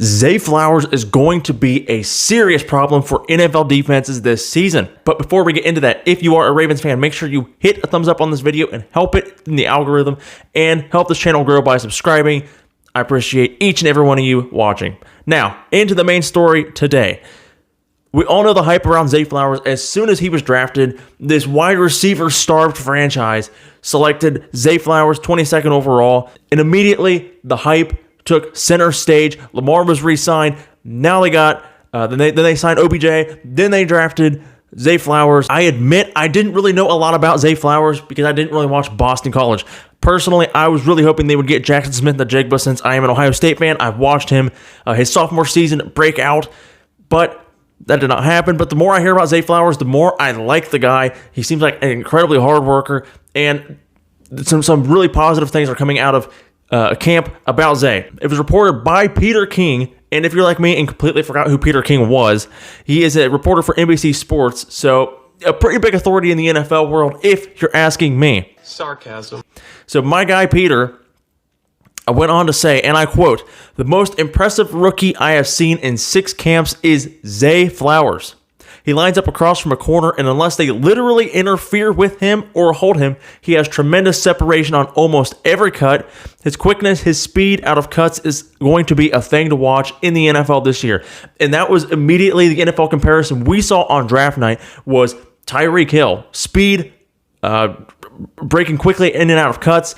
Zay Flowers is going to be a serious problem for NFL defenses this season. But before we get into that, if you are a Ravens fan, make sure you hit a thumbs up on this video and help it in the algorithm and help this channel grow by subscribing. I appreciate each and every one of you watching. Now, into the main story today. We all know the hype around Zay Flowers. As soon as he was drafted, this wide receiver starved franchise selected Zay Flowers 22nd overall, and immediately the hype took center stage. Lamar was re-signed. Now they got, then they signed OBJ. Then they drafted Zay Flowers. I admit I didn't really know a lot about Zay Flowers because I didn't really watch Boston College. Personally, I was really hoping they would get Jackson Smith-Njigba since I am an Ohio State fan. I've watched him his sophomore season break out, but that did not happen. But the more I hear about Zay Flowers, the more I like the guy. He seems like an incredibly hard worker, and some really positive things are coming out of camp about Zay. It was reported by Peter King, and if you're like me and completely forgot who Peter King was, he is a reporter for NBC Sports, so a pretty big authority in the NFL world, if you're asking me. Sarcasm. So my guy Peter went on to say, and I quote, "The most impressive rookie I have seen in 6 camps is Zay Flowers. He lines up across from a corner, and unless they literally interfere with him or hold him, he has tremendous separation on almost every cut. His quickness, his speed out of cuts is going to be a thing to watch in the NFL this year." And that was immediately the NFL comparison we saw on draft night was Tyreek Hill. Speed, breaking quickly in and out of cuts,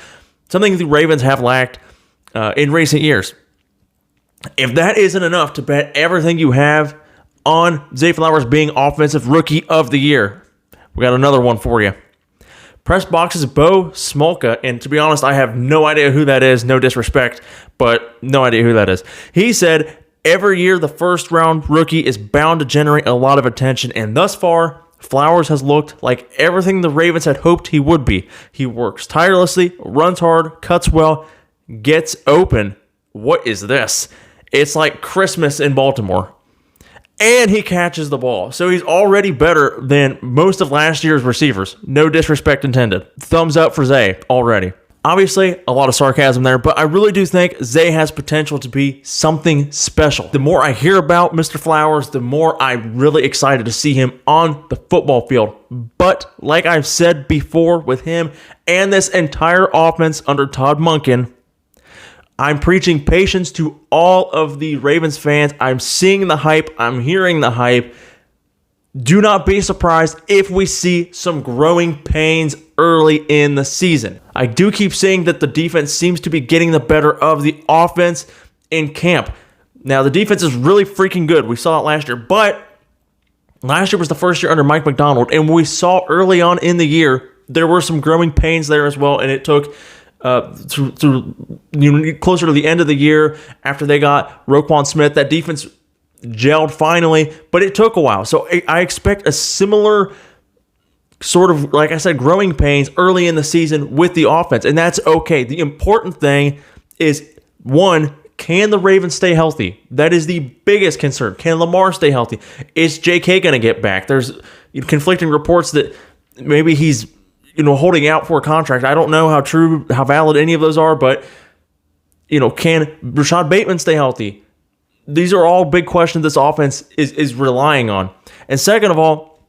something the Ravens have lacked in recent years. If that isn't enough to bet everything you have on Zay Flowers being Offensive Rookie of the Year, we got another one for you. Press Box's Bo Smolka, and to be honest, I have no idea who that is, no disrespect, but no idea who that is. He said, "Every year the first round rookie is bound to generate a lot of attention, and thus far, Flowers has looked like everything the Ravens had hoped he would be. He works tirelessly, runs hard, cuts well, gets open." What is this? It's like Christmas in Baltimore. And he catches the ball. So he's already better than most of last year's receivers. No disrespect intended. Thumbs up for Zay already. Obviously, a lot of sarcasm there, but I really do think Zay has potential to be something special. The more I hear about Mr. Flowers, the more I'm really excited to see him on the football field. But like I've said before with him and this entire offense under Todd Monken, I'm preaching patience to all of the Ravens fans. I'm seeing the hype. I'm hearing the hype. Do not be surprised if we see some growing pains early in the season. I do keep saying that the defense seems to be getting the better of the offense in camp. Now, the defense is really freaking good. We saw it last year, but last year was the first year under Mike Macdonald, and we saw early on in the year there were some growing pains there as well, and it took closer to the end of the year after they got Roquan Smith, that defense gelled finally, but it took a while. So I expect a similar sort of, like I said, growing pains early in the season with the offense, and that's okay. The important thing is, one, can the Ravens stay healthy? That is the biggest concern. Can Lamar stay healthy? Is J.K. going to get back? There's conflicting reports that maybe he's holding out for a contract. I don't know how valid any of those are, but, can Rashad Bateman stay healthy? These are all big questions this offense is relying on. And second of all,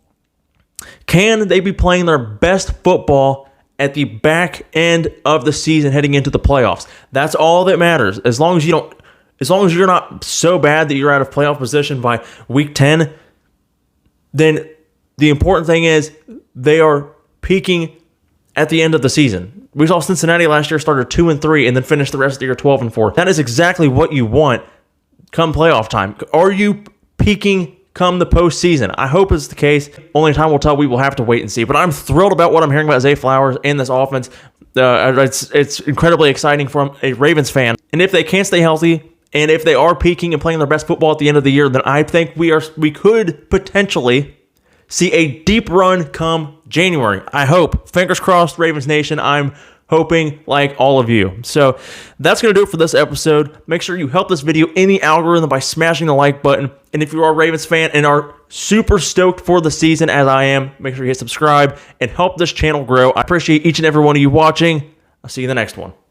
can they be playing their best football at the back end of the season heading into the playoffs? That's all that matters. As long as you're not so bad that you're out of playoff position by week 10, then the important thing is they are peaking at the end of the season. We saw Cincinnati last year started 2-3 and then finished the rest of the year 12-4. That is exactly what you want come playoff time. Are you peaking come the postseason? I hope it's the case. Only time will tell. We will have to wait and see. But I'm thrilled about what I'm hearing about Zay Flowers and this offense. It's incredibly exciting from a Ravens fan. And if they can't stay healthy, and if they are peaking and playing their best football at the end of the year, then I think we could potentially see a deep run come January. I hope. Fingers crossed, Ravens Nation. I'm hoping like all of you. So that's going to do it for this episode. Make sure you help this video in the algorithm by smashing the like button. And if you are a Ravens fan and are super stoked for the season as I am, make sure you hit subscribe and help this channel grow. I appreciate each and every one of you watching. I'll see you in the next one.